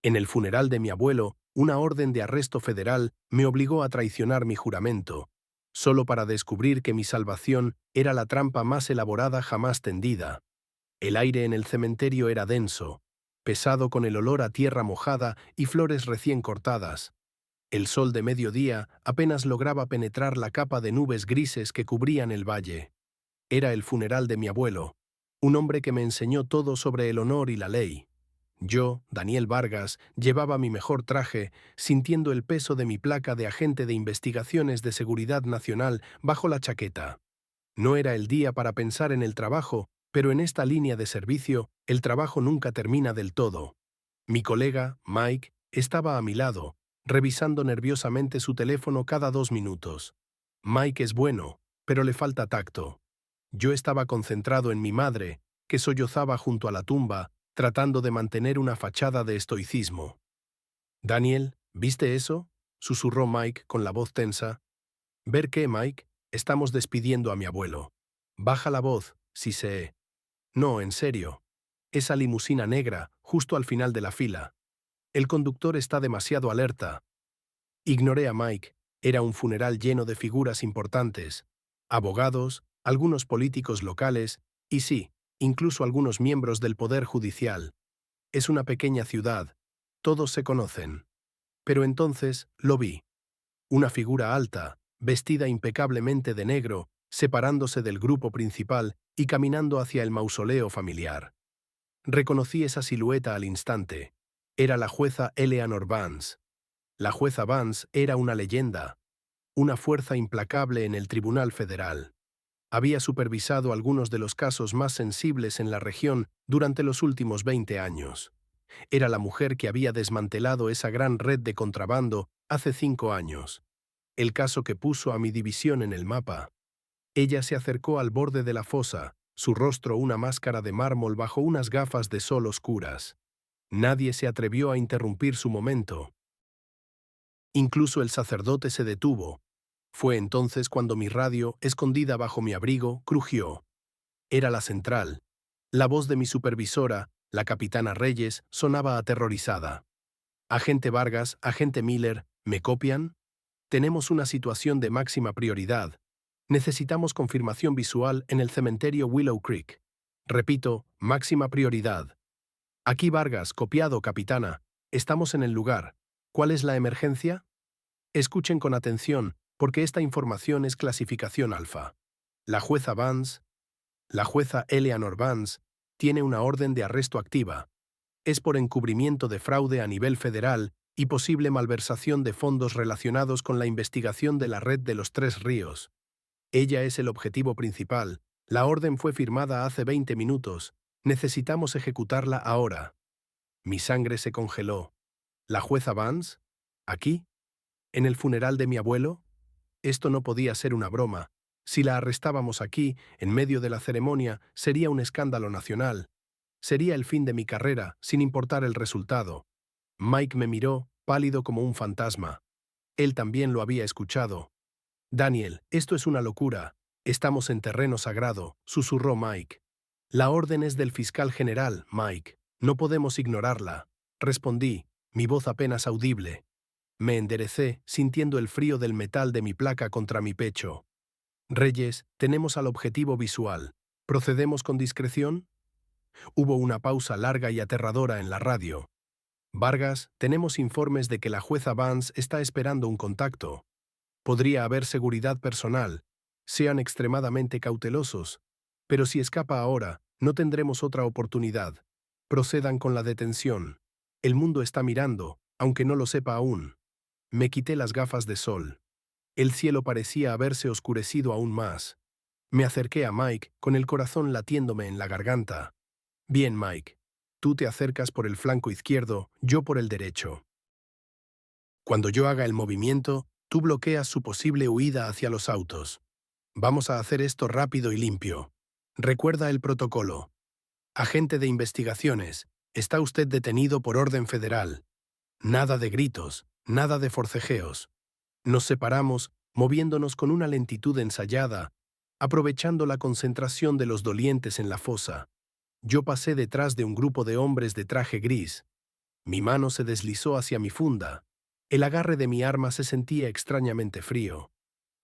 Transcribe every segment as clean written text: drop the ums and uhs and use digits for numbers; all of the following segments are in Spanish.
En el funeral de mi abuelo, una orden de arresto federal me obligó a traicionar mi juramento, solo para descubrir que mi salvación era la trampa más elaborada jamás tendida. El aire en el cementerio era denso, pesado con el olor a tierra mojada y flores recién cortadas. El sol de mediodía apenas lograba penetrar la capa de nubes grises que cubrían el valle. Era el funeral de mi abuelo, un hombre que me enseñó todo sobre el honor y la ley. Yo, Daniel Vargas, llevaba mi mejor traje, sintiendo el peso de mi placa de agente de investigaciones de seguridad nacional bajo la chaqueta. No era el día para pensar en el trabajo, pero en esta línea de servicio, el trabajo nunca termina del todo. Mi colega, Mike, estaba a mi lado, revisando nerviosamente su teléfono cada 2 minutos. Mike es bueno, pero le falta tacto. Yo estaba concentrado en mi madre, que sollozaba junto a la tumba, tratando de mantener una fachada de estoicismo. «Daniel, ¿viste eso?», susurró Mike con la voz tensa. «¿Ver qué, Mike? Estamos despidiendo a mi abuelo». «Baja la voz, si sé». «No, en serio. Esa limusina negra, justo al final de la fila. El conductor está demasiado alerta». Ignoré a Mike. Era un funeral lleno de figuras importantes. Abogados, algunos políticos locales, y sí, incluso algunos miembros del Poder Judicial. Es una pequeña ciudad. Todos se conocen. Pero entonces lo vi. Una figura alta, vestida impecablemente de negro, separándose del grupo principal y caminando hacia el mausoleo familiar. Reconocí esa silueta al instante. Era la jueza Eleanor Vance. La jueza Vance era una leyenda, una fuerza implacable en el Tribunal Federal. Había supervisado algunos de los casos más sensibles en la región durante los últimos 20 años. Era la mujer que había desmantelado esa gran red de contrabando hace 5 años. El caso que puso a mi división en el mapa. Ella se acercó al borde de la fosa, su rostro una máscara de mármol bajo unas gafas de sol oscuras. Nadie se atrevió a interrumpir su momento. Incluso el sacerdote se detuvo. Fue entonces cuando mi radio, escondida bajo mi abrigo, crujió. Era la central. La voz de mi supervisora, la capitana Reyes, sonaba aterrorizada. «Agente Vargas, agente Miller, ¿me copian? Tenemos una situación de máxima prioridad. Necesitamos confirmación visual en el cementerio Willow Creek. Repito, máxima prioridad. Aquí Vargas, copiado, capitana. Estamos en el lugar. ¿Cuál es la emergencia? Escuchen con atención, porque esta información es clasificación alfa. La jueza Vance, la jueza Eleanor Vance, tiene una orden de arresto activa. Es por encubrimiento de fraude a nivel federal y posible malversación de fondos relacionados con la investigación de la red de los Tres Ríos. Ella es el objetivo principal. La orden fue firmada hace 20 minutos. Necesitamos ejecutarla ahora». Mi sangre se congeló. ¿La jueza Vance? ¿Aquí? ¿En el funeral de mi abuelo? Esto no podía ser una broma. Si la arrestábamos aquí, en medio de la ceremonia, sería un escándalo nacional. Sería el fin de mi carrera, sin importar el resultado. Mike me miró, pálido como un fantasma. Él también lo había escuchado. «Daniel, esto es una locura. Estamos en terreno sagrado», susurró Mike. «La orden es del fiscal general, Mike. No podemos ignorarla», respondí, mi voz apenas audible. Me enderecé, sintiendo el frío del metal de mi placa contra mi pecho. «Reyes, tenemos al objetivo visual. ¿Procedemos con discreción?» Hubo una pausa larga y aterradora en la radio. «Vargas, tenemos informes de que la jueza Vance está esperando un contacto. Podría haber seguridad personal. Sean extremadamente cautelosos. Pero si escapa ahora, no tendremos otra oportunidad. Procedan con la detención. El mundo está mirando, aunque no lo sepa aún». Me quité las gafas de sol. El cielo parecía haberse oscurecido aún más. Me acerqué a Mike, con el corazón latiéndome en la garganta. «Bien, Mike. Tú te acercas por el flanco izquierdo, yo por el derecho. Cuando yo haga el movimiento, tú bloqueas su posible huida hacia los autos. Vamos a hacer esto rápido y limpio. Recuerda el protocolo. Agente de investigaciones, está usted detenido por orden federal. Nada de gritos, nada de forcejeos. Nos separamos, moviéndonos con una lentitud ensayada, aprovechando la concentración de los dolientes en la fosa. Yo pasé detrás de un grupo de hombres de traje gris. Mi mano se deslizó hacia mi funda. El agarre de mi arma se sentía extrañamente frío.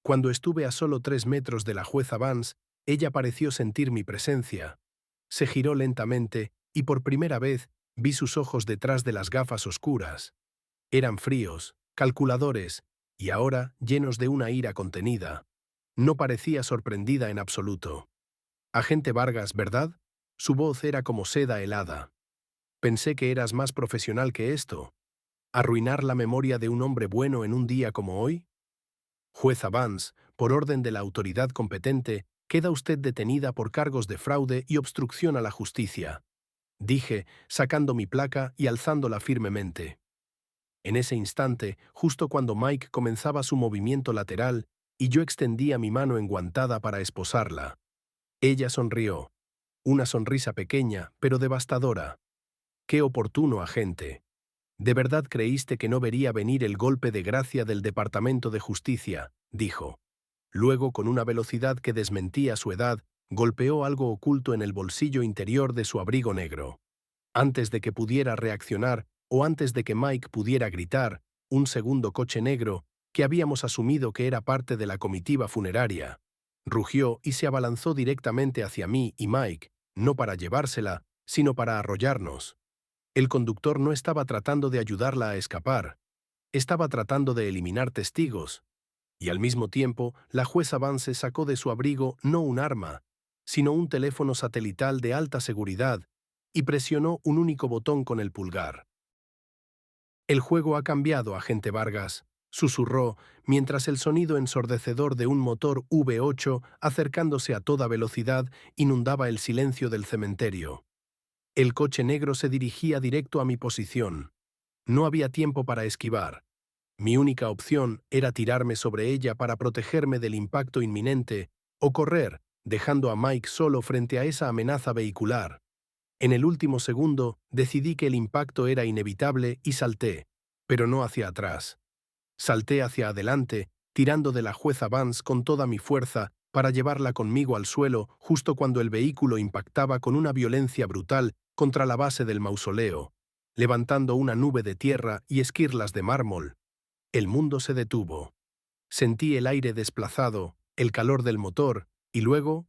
Cuando estuve a solo 3 metros de la jueza Vance, ella pareció sentir mi presencia. Se giró lentamente y por primera vez vi sus ojos detrás de las gafas oscuras. Eran fríos, calculadores, y ahora llenos de una ira contenida. No parecía sorprendida en absoluto. Agente Vargas, ¿verdad? Su voz era como seda helada. Pensé que eras más profesional que esto. ¿Arruinar la memoria de un hombre bueno en un día como hoy? Jueza Vance, por orden de la autoridad competente, queda usted detenida por cargos de fraude y obstrucción a la justicia, dije, sacando mi placa y alzándola firmemente. En ese instante, justo cuando Mike comenzaba su movimiento lateral y yo extendía mi mano enguantada para esposarla, ella sonrió. Una sonrisa pequeña, pero devastadora. Qué oportuno, agente. ¿De verdad creíste que no vería venir el golpe de gracia del Departamento de Justicia?, dijo. Luego, con una velocidad que desmentía su edad, golpeó algo oculto en el bolsillo interior de su abrigo negro. Antes de que pudiera reaccionar, o antes de que Mike pudiera gritar, un segundo coche negro, que habíamos asumido que era parte de la comitiva funeraria, rugió y se abalanzó directamente hacia mí y Mike, no para llevársela, sino para arrollarnos. El conductor no estaba tratando de ayudarla a escapar, estaba tratando de eliminar testigos, y al mismo tiempo la jueza Vance sacó de su abrigo no un arma, sino un teléfono satelital de alta seguridad, y presionó un único botón con el pulgar. El juego ha cambiado, agente Vargas, susurró, mientras el sonido ensordecedor de un motor V8 acercándose a toda velocidad inundaba el silencio del cementerio. El coche negro se dirigía directo a mi posición. No había tiempo para esquivar. Mi única opción era tirarme sobre ella para protegerme del impacto inminente o correr, dejando a Mike solo frente a esa amenaza vehicular. En el último segundo decidí que el impacto era inevitable y salté, pero no hacia atrás. Salté hacia adelante, tirando de la jueza Vance con toda mi fuerza para llevarla conmigo al suelo justo cuando el vehículo impactaba con una violencia brutal contra la base del mausoleo, levantando una nube de tierra y esquirlas de mármol. El mundo se detuvo. Sentí el aire desplazado, el calor del motor, y luego,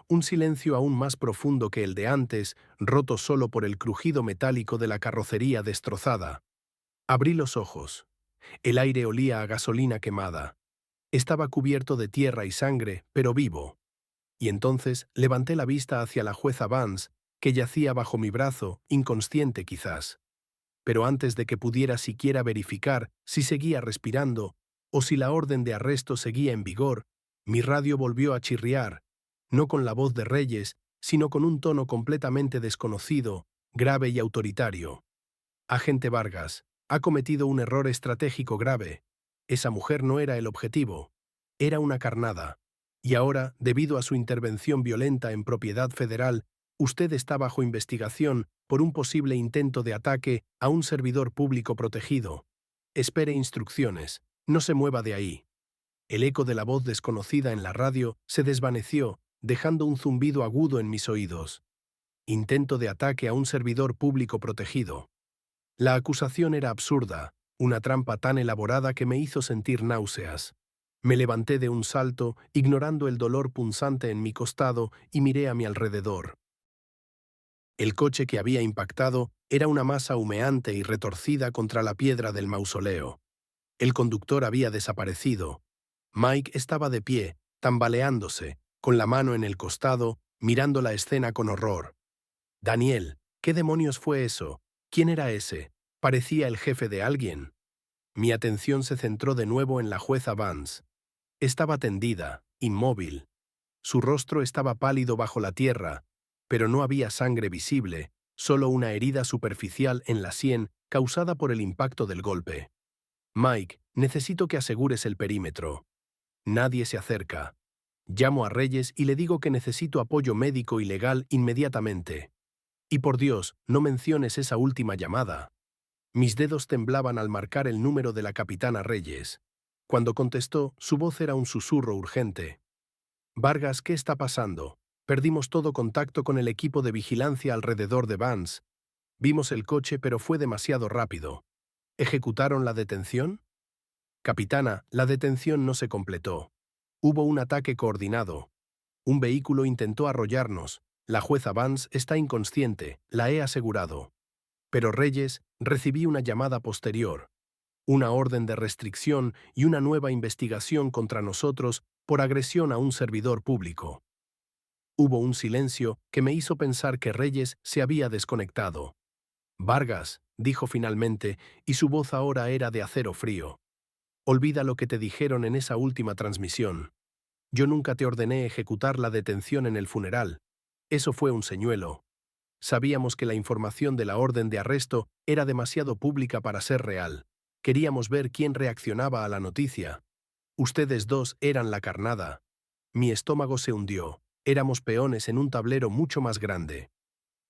un silencio aún más profundo que el de antes, roto solo por el crujido metálico de la carrocería destrozada. Abrí los ojos. El aire olía a gasolina quemada. Estaba cubierto de tierra y sangre, pero vivo. Y entonces levanté la vista hacia la jueza Vance, que yacía bajo mi brazo, inconsciente quizás. Pero antes de que pudiera siquiera verificar si seguía respirando o si la orden de arresto seguía en vigor, mi radio volvió a chirriar, no con la voz de Reyes, sino con un tono completamente desconocido, grave y autoritario. Agente Vargas, ha cometido un error estratégico grave. Esa mujer no era el objetivo. Era una carnada. Y ahora, debido a su intervención violenta en propiedad federal, usted está bajo investigación por un posible intento de ataque a un servidor público protegido. Espere instrucciones. No se mueva de ahí. El eco de la voz desconocida en la radio se desvaneció, dejando un zumbido agudo en mis oídos. Intento de ataque a un servidor público protegido. La acusación era absurda, una trampa tan elaborada que me hizo sentir náuseas. Me levanté de un salto, ignorando el dolor punzante en mi costado, y miré a mi alrededor. El coche que había impactado era una masa humeante y retorcida contra la piedra del mausoleo. El conductor había desaparecido. Mike estaba de pie, tambaleándose, con la mano en el costado, mirando la escena con horror. Daniel, ¿qué demonios fue eso? ¿Quién era ese? Parecía el jefe de alguien. Mi atención se centró de nuevo en la jueza Vance. Estaba tendida, inmóvil. Su rostro estaba pálido bajo la tierra, pero no había sangre visible, solo una herida superficial en la sien causada por el impacto del golpe. Mike, necesito que asegures el perímetro. Nadie se acerca. Llamo a Reyes y le digo que necesito apoyo médico y legal inmediatamente. Y por Dios, no menciones esa última llamada. Mis dedos temblaban al marcar el número de la capitana Reyes. Cuando contestó, su voz era un susurro urgente. Vargas, ¿qué está pasando? Perdimos todo contacto con el equipo de vigilancia alrededor de Vance. Vimos el coche, pero fue demasiado rápido. ¿Ejecutaron la detención? Capitana, la detención no se completó. Hubo un ataque coordinado. Un vehículo intentó arrollarnos. La jueza Vance está inconsciente, la he asegurado. Pero Reyes, recibí una llamada posterior. Una orden de restricción y una nueva investigación contra nosotros por agresión a un servidor público. Hubo un silencio que me hizo pensar que Reyes se había desconectado. Vargas, dijo finalmente, y su voz ahora era de acero frío. Olvida lo que te dijeron en esa última transmisión. Yo nunca te ordené ejecutar la detención en el funeral. Eso fue un señuelo. Sabíamos que la información de la orden de arresto era demasiado pública para ser real. Queríamos ver quién reaccionaba a la noticia. Ustedes dos eran la carnada. Mi estómago se hundió. Éramos peones en un tablero mucho más grande.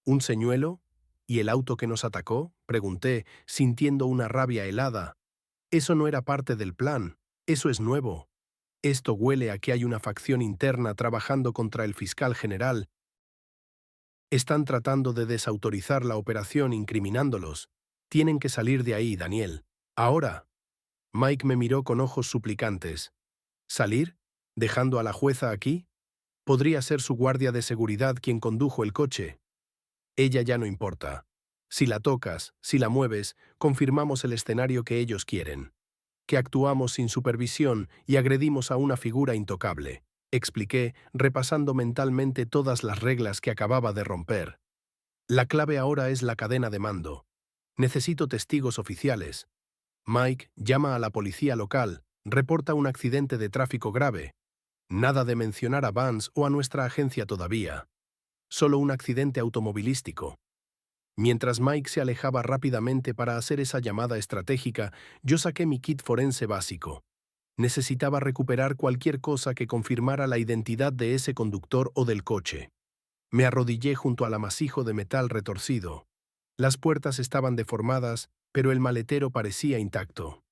¿Un señuelo? ¿Y el auto que nos atacó? Pregunté, sintiendo una rabia helada. Eso no era parte del plan. Eso es nuevo. Esto huele a que hay una facción interna trabajando contra el fiscal general. Están tratando de desautorizar la operación incriminándolos. Tienen que salir de ahí, Daniel. Ahora. Mike me miró con ojos suplicantes. ¿Salir? ¿Dejando a la jueza aquí? Podría ser su guardia de seguridad quien condujo el coche. Ella ya no importa. Si la tocas, si la mueves, confirmamos el escenario que ellos quieren. Que actuamos sin supervisión y agredimos a una figura intocable, expliqué, repasando mentalmente todas las reglas que acababa de romper. La clave ahora es la cadena de mando. Necesito testigos oficiales. Mike llama a la policía local, reporta un accidente de tráfico grave. Nada de mencionar a Vance o a nuestra agencia todavía. Solo un accidente automovilístico. Mientras Mike se alejaba rápidamente para hacer esa llamada estratégica, yo saqué mi kit forense básico. Necesitaba recuperar cualquier cosa que confirmara la identidad de ese conductor o del coche. Me arrodillé junto al amasijo de metal retorcido. Las puertas estaban deformadas, pero el maletero parecía intacto.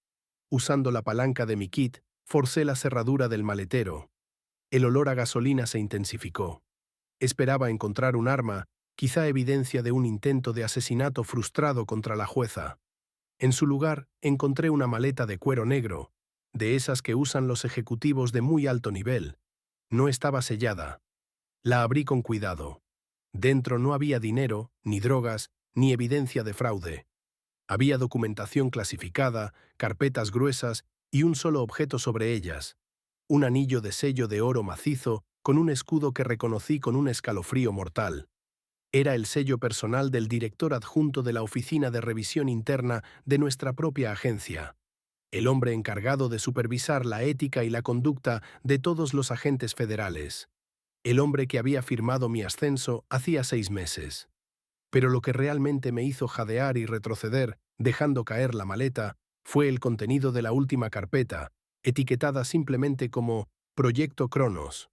Usando la palanca de mi kit, forcé la cerradura del maletero. El olor a gasolina se intensificó. Esperaba encontrar un arma, quizá evidencia de un intento de asesinato frustrado contra la jueza. En su lugar, encontré una maleta de cuero negro, de esas que usan los ejecutivos de muy alto nivel. No estaba sellada. La abrí con cuidado. Dentro no había dinero, ni drogas, ni evidencia de fraude. Había documentación clasificada, carpetas gruesas y un solo objeto sobre ellas. Un anillo de sello de oro macizo con un escudo que reconocí con un escalofrío mortal. Era el sello personal del director adjunto de la Oficina de Revisión Interna de nuestra propia agencia, el hombre encargado de supervisar la ética y la conducta de todos los agentes federales, el hombre que había firmado mi ascenso hacía 6 meses. Pero lo que realmente me hizo jadear y retroceder, dejando caer la maleta, fue el contenido de la última carpeta, etiquetada simplemente como Proyecto Cronos.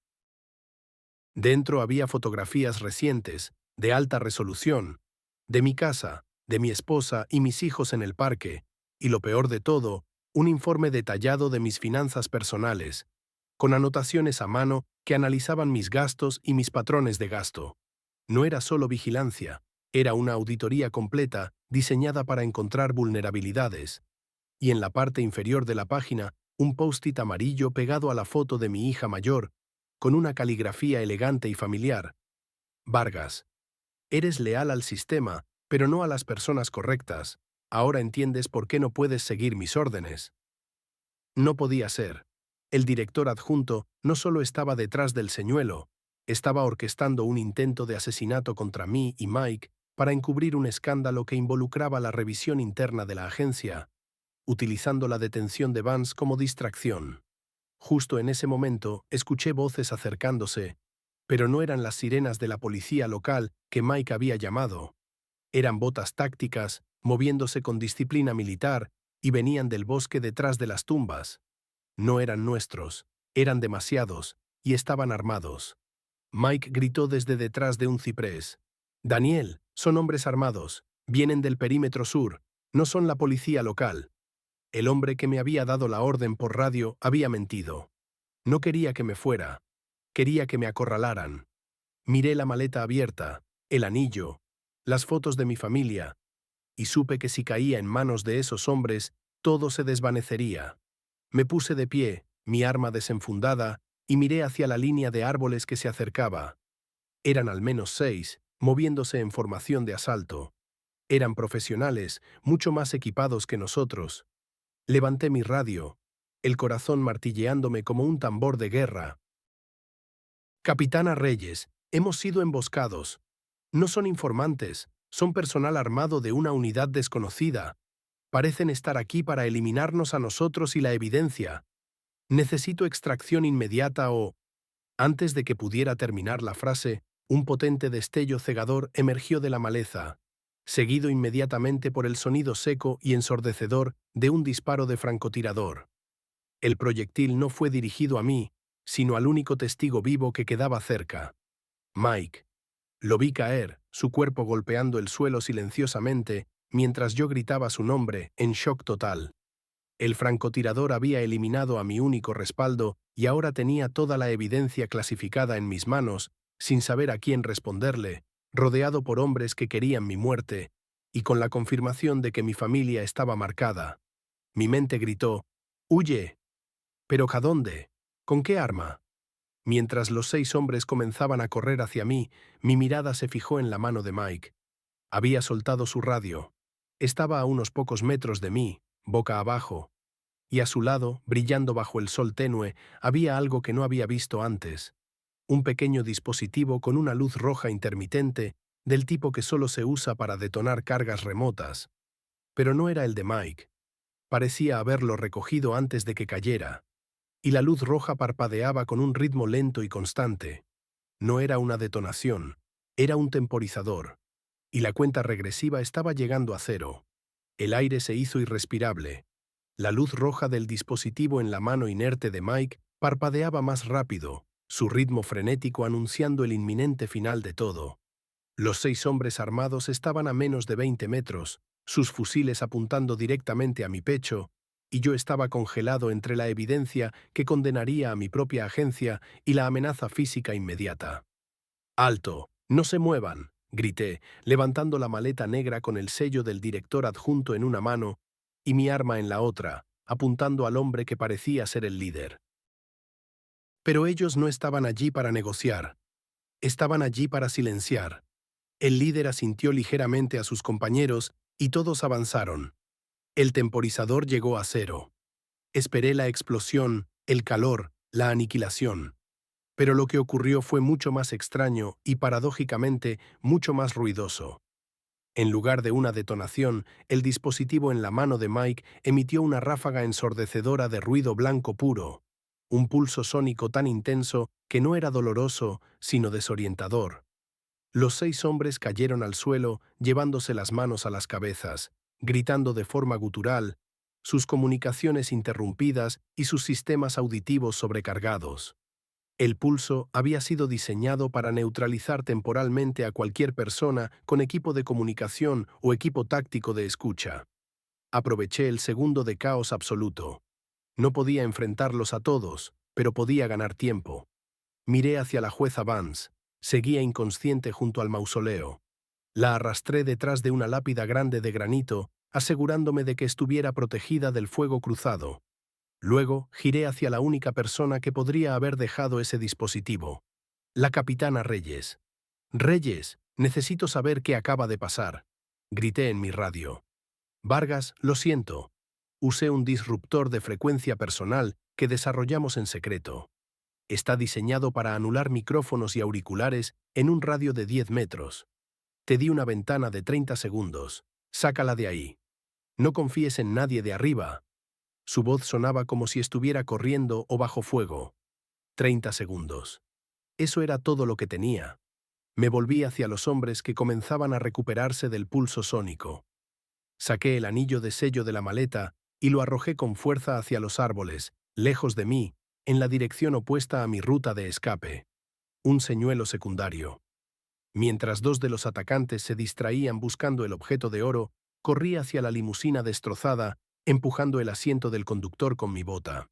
Dentro había fotografías recientes, de alta resolución, de mi casa, de mi esposa y mis hijos en el parque, y lo peor de todo, un informe detallado de mis finanzas personales, con anotaciones a mano que analizaban mis gastos y mis patrones de gasto. No era solo vigilancia, era una auditoría completa diseñada para encontrar vulnerabilidades. Y en la parte inferior de la página, un post-it amarillo pegado a la foto de mi hija mayor, con una caligrafía elegante y familiar. Vargas, eres leal al sistema, pero no a las personas correctas. Ahora entiendes por qué no puedes seguir mis órdenes. No podía ser. El director adjunto no solo estaba detrás del señuelo, estaba orquestando un intento de asesinato contra mí y Mike para encubrir un escándalo que involucraba la revisión interna de la agencia, utilizando la detención de Vance como distracción. Justo en ese momento, escuché voces acercándose, pero no eran las sirenas de la policía local que Mike había llamado. Eran botas tácticas, moviéndose con disciplina militar, y venían del bosque detrás de las tumbas. No eran nuestros, eran demasiados, y estaban armados. Mike gritó desde detrás de un ciprés. «Daniel, son hombres armados, vienen del perímetro sur, no son la policía local». El hombre que me había dado la orden por radio había mentido. No quería que me fuera. Quería que me acorralaran. Miré la maleta abierta, el anillo. las fotos de mi familia, y supe que si caía en manos de esos hombres, todo se desvanecería. Me puse de pie, mi arma desenfundada, y miré hacia la línea de árboles que se acercaba. Eran al menos 6, moviéndose en formación de asalto. Eran profesionales, mucho más equipados que nosotros. Levanté mi radio, el corazón martilleándome como un tambor de guerra. Capitana Reyes, hemos sido emboscados. No son informantes, son personal armado de una unidad desconocida. Parecen estar aquí para eliminarnos a nosotros y la evidencia. Necesito extracción inmediata o... Antes de que pudiera terminar la frase, un potente destello cegador emergió de la maleza, seguido inmediatamente por el sonido seco y ensordecedor de un disparo de francotirador. El proyectil no fue dirigido a mí, sino al único testigo vivo que quedaba cerca. Mike. Lo vi caer, su cuerpo golpeando el suelo silenciosamente, mientras yo gritaba su nombre, en shock total. El francotirador había eliminado a mi único respaldo y ahora tenía toda la evidencia clasificada en mis manos, sin saber a quién responderle, rodeado por hombres que querían mi muerte, y con la confirmación de que mi familia estaba marcada. Mi mente gritó, «¡Huye!». ¿Pero a dónde? ¿Con qué arma? Mientras los 6 hombres comenzaban a correr hacia mí, mi mirada se fijó en la mano de Mike. Había soltado su radio. Estaba a unos pocos metros de mí, boca abajo, y a su lado, brillando bajo el sol tenue, había algo que no había visto antes. Un pequeño dispositivo con una luz roja intermitente, del tipo que solo se usa para detonar cargas remotas. Pero no era el de Mike. Parecía haberlo recogido antes de que cayera. Y la luz roja parpadeaba con un ritmo lento y constante. No era una detonación, era un temporizador. Y la cuenta regresiva estaba llegando a 0. El aire se hizo irrespirable. La luz roja del dispositivo en la mano inerte de Mike parpadeaba más rápido, su ritmo frenético anunciando el inminente final de todo. Los 6 hombres armados estaban a menos de 20 metros, sus fusiles apuntando directamente a mi pecho, y yo estaba congelado entre la evidencia que condenaría a mi propia agencia y la amenaza física inmediata. «¡Alto! ¡No se muevan!», grité, levantando la maleta negra con el sello del director adjunto en una mano y mi arma en la otra, apuntando al hombre que parecía ser el líder. Pero ellos no estaban allí para negociar. Estaban allí para silenciar. El líder asintió ligeramente a sus compañeros y todos avanzaron. El temporizador llegó a 0. Esperé la explosión, el calor, la aniquilación. Pero lo que ocurrió fue mucho más extraño y, paradójicamente, mucho más ruidoso. En lugar de una detonación, el dispositivo en la mano de Mike emitió una ráfaga ensordecedora de ruido blanco puro, un pulso sónico tan intenso que no era doloroso, sino desorientador. Los 6 hombres cayeron al suelo, llevándose las manos a las cabezas, gritando de forma gutural, sus comunicaciones interrumpidas y sus sistemas auditivos sobrecargados. El pulso había sido diseñado para neutralizar temporalmente a cualquier persona con equipo de comunicación o equipo táctico de escucha. Aproveché el segundo de caos absoluto. No podía enfrentarlos a todos, pero podía ganar tiempo. Miré hacia la jueza Vance. Seguía inconsciente junto al mausoleo. La arrastré detrás de una lápida grande de granito, asegurándome de que estuviera protegida del fuego cruzado. Luego, giré hacia la única persona que podría haber dejado ese dispositivo. La capitana Reyes. «Reyes, necesito saber qué acaba de pasar», grité en mi radio. «Vargas, lo siento. Usé un disruptor de frecuencia personal que desarrollamos en secreto. Está diseñado para anular micrófonos y auriculares en un radio de 10 metros. Te di una ventana de 30 segundos. Sácala de ahí. No confíes en nadie de arriba». Su voz sonaba como si estuviera corriendo o bajo fuego. 30 segundos. Eso era todo lo que tenía. Me volví hacia los hombres que comenzaban a recuperarse del pulso sónico. Saqué el anillo de sello de la maleta y lo arrojé con fuerza hacia los árboles, lejos de mí, en la dirección opuesta a mi ruta de escape. Un señuelo secundario. Mientras 2 de los atacantes se distraían buscando el objeto de oro, corrí hacia la limusina destrozada, empujando el asiento del conductor con mi bota.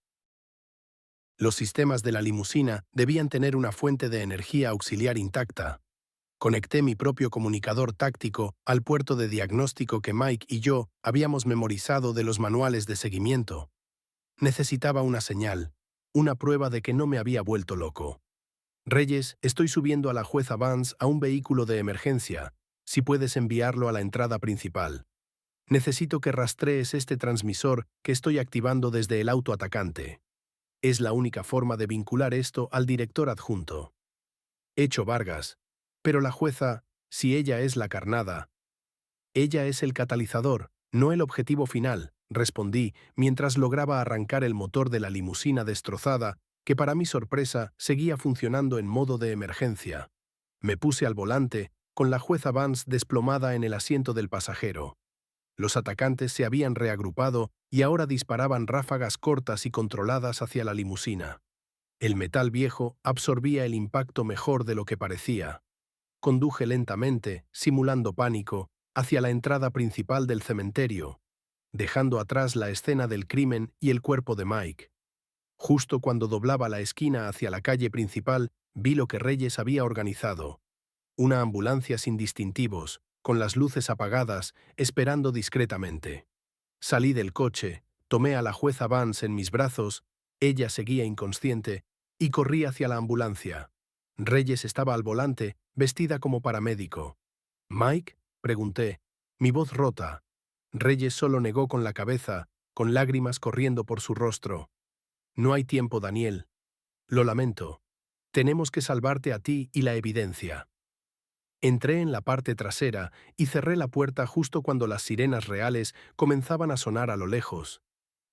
Los sistemas de la limusina debían tener una fuente de energía auxiliar intacta. Conecté mi propio comunicador táctico al puerto de diagnóstico que Mike y yo habíamos memorizado de los manuales de seguimiento. Necesitaba una señal, una prueba de que no me había vuelto loco. Reyes, estoy subiendo a la jueza Vance a un vehículo de emergencia. Si puedes enviarlo a la entrada principal. Necesito que rastrees este transmisor que estoy activando desde el auto atacante. Es la única forma de vincular esto al director adjunto. Hecho Vargas. Pero la jueza, si ella es la carnada, ella es el catalizador, no el objetivo final, respondí mientras lograba arrancar el motor de la limusina destrozada, que para mi sorpresa seguía funcionando en modo de emergencia. Me puse al volante, con la jueza Vance desplomada en el asiento del pasajero. Los atacantes se habían reagrupado y ahora disparaban ráfagas cortas y controladas hacia la limusina. El metal viejo absorbía el impacto mejor de lo que parecía. Conduje lentamente, simulando pánico, hacia la entrada principal del cementerio, dejando atrás la escena del crimen y el cuerpo de Mike. Justo cuando doblaba la esquina hacia la calle principal, vi lo que Reyes había organizado. Una ambulancia sin distintivos, con las luces apagadas, esperando discretamente. Salí del coche, tomé a la jueza Vance en mis brazos, ella seguía inconsciente, y corrí hacia la ambulancia. Reyes estaba al volante, vestida como paramédico. «¿Mike?», pregunté, mi voz rota. Reyes solo negó con la cabeza, con lágrimas corriendo por su rostro. «No hay tiempo, Daniel. Lo lamento. Tenemos que salvarte a ti y la evidencia». Entré en la parte trasera y cerré la puerta justo cuando las sirenas reales comenzaban a sonar a lo lejos.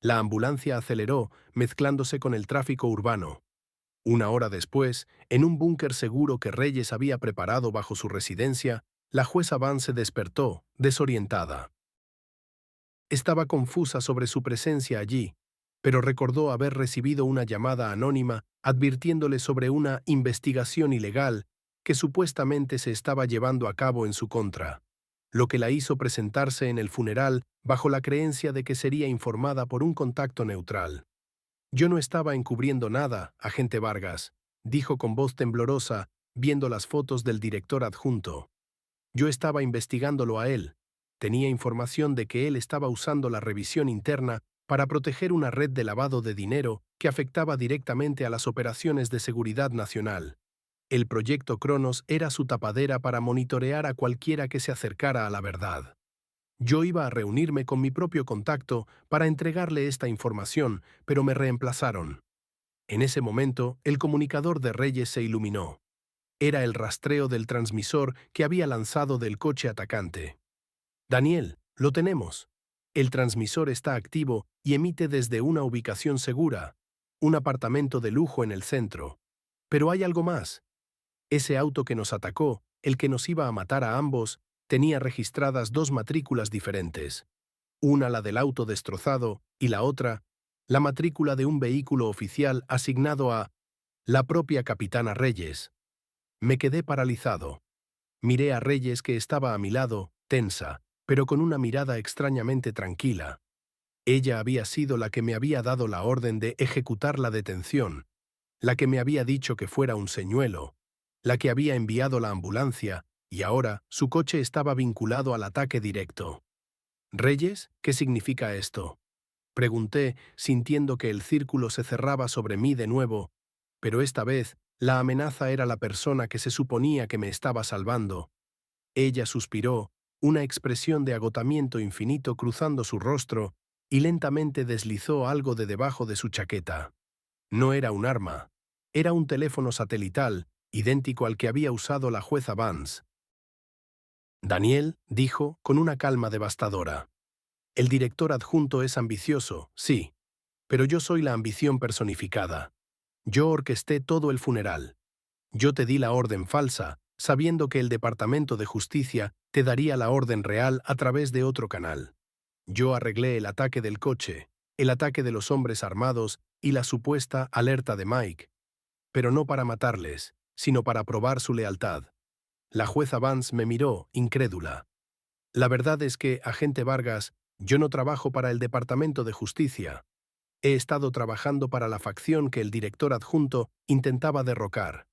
La ambulancia aceleró, mezclándose con el tráfico urbano. Una hora después, en un búnker seguro que Reyes había preparado bajo su residencia, la jueza Vance se despertó, desorientada. Estaba confusa sobre su presencia allí, pero recordó haber recibido una llamada anónima advirtiéndole sobre una investigación ilegal que supuestamente se estaba llevando a cabo en su contra, lo que la hizo presentarse en el funeral bajo la creencia de que sería informada por un contacto neutral. «Yo no estaba encubriendo nada, agente Vargas», dijo con voz temblorosa, viendo las fotos del director adjunto. «Yo estaba investigándolo a él. Tenía información de que él estaba usando la revisión interna para proteger una red de lavado de dinero que afectaba directamente a las operaciones de seguridad nacional. El proyecto Cronos era su tapadera para monitorear a cualquiera que se acercara a la verdad. Yo iba a reunirme con mi propio contacto para entregarle esta información, pero me reemplazaron. En ese momento, el comunicador de Reyes se iluminó. Era el rastreo del transmisor que había lanzado del coche atacante. «Daniel, lo tenemos. El transmisor está activo y emite desde una ubicación segura, un apartamento de lujo en el centro. Pero hay algo más. Ese auto que nos atacó, el que nos iba a matar a ambos, tenía registradas dos matrículas diferentes. Una la del auto destrozado y la otra, la matrícula de un vehículo oficial asignado a la propia capitana Reyes. Me quedé paralizado. Miré a Reyes que estaba a mi lado, tensa, pero con una mirada extrañamente tranquila. Ella había sido la que me había dado la orden de ejecutar la detención, la que me había dicho que fuera un señuelo, la que había enviado la ambulancia, y ahora su coche estaba vinculado al ataque directo. «¿Reyes? ¿Qué significa esto?», pregunté, sintiendo que el círculo se cerraba sobre mí de nuevo, pero esta vez la amenaza era la persona que se suponía que me estaba salvando. Ella suspiró, una expresión de agotamiento infinito cruzando su rostro, y lentamente deslizó algo de debajo de su chaqueta. No era un arma. Era un teléfono satelital, idéntico al que había usado la jueza Vance. «Daniel», dijo, con una calma devastadora. «El director adjunto es ambicioso, sí, pero yo soy la ambición personificada. Yo orquesté todo el funeral. Yo te di la orden falsa, sabiendo que el Departamento de Justicia te daría la orden real a través de otro canal. Yo arreglé el ataque del coche, el ataque de los hombres armados y la supuesta alerta de Mike, pero no para matarles, sino para probar su lealtad». La jueza Vance me miró, incrédula. «La verdad es que, agente Vargas, yo no trabajo para el Departamento de Justicia. He estado trabajando para la facción que el director adjunto intentaba derrocar.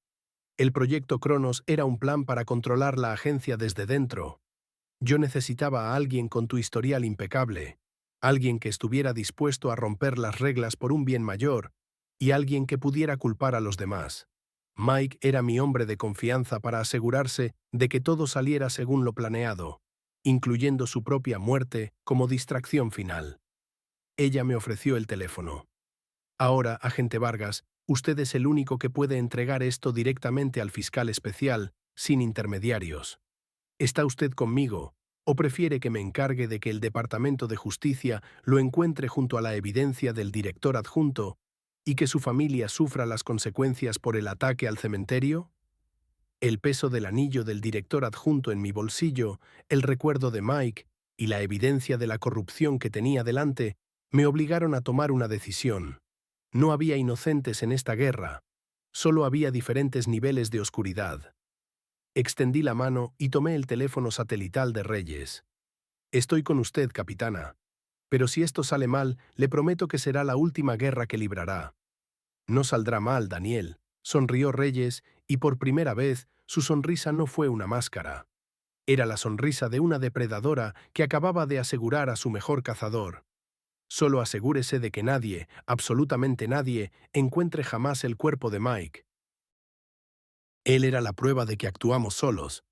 El proyecto Cronos era un plan para controlar la agencia desde dentro. Yo necesitaba a alguien con tu historial impecable, alguien que estuviera dispuesto a romper las reglas por un bien mayor, y alguien que pudiera culpar a los demás. Mike era mi hombre de confianza para asegurarse de que todo saliera según lo planeado, incluyendo su propia muerte como distracción final. Ella me ofreció el teléfono. Ahora, agente Vargas, usted es el único que puede entregar esto directamente al fiscal especial, sin intermediarios. ¿Está usted conmigo, o prefiere que me encargue de que el Departamento de Justicia lo encuentre junto a la evidencia del director adjunto y que su familia sufra las consecuencias por el ataque al cementerio? El peso del anillo del director adjunto en mi bolsillo, el recuerdo de Mike y la evidencia de la corrupción que tenía delante me obligaron a tomar una decisión. No había inocentes en esta guerra, solo había diferentes niveles de oscuridad. Extendí la mano y tomé el teléfono satelital de Reyes. Estoy con usted, capitana. Pero si esto sale mal, le prometo que será la última guerra que librará. No saldrá mal, Daniel, sonrió Reyes, y por primera vez su sonrisa no fue una máscara. Era la sonrisa de una depredadora que acababa de asegurar a su mejor cazador. Solo asegúrese de que nadie, absolutamente nadie, encuentre jamás el cuerpo de Mike. Él era la prueba de que actuamos solos,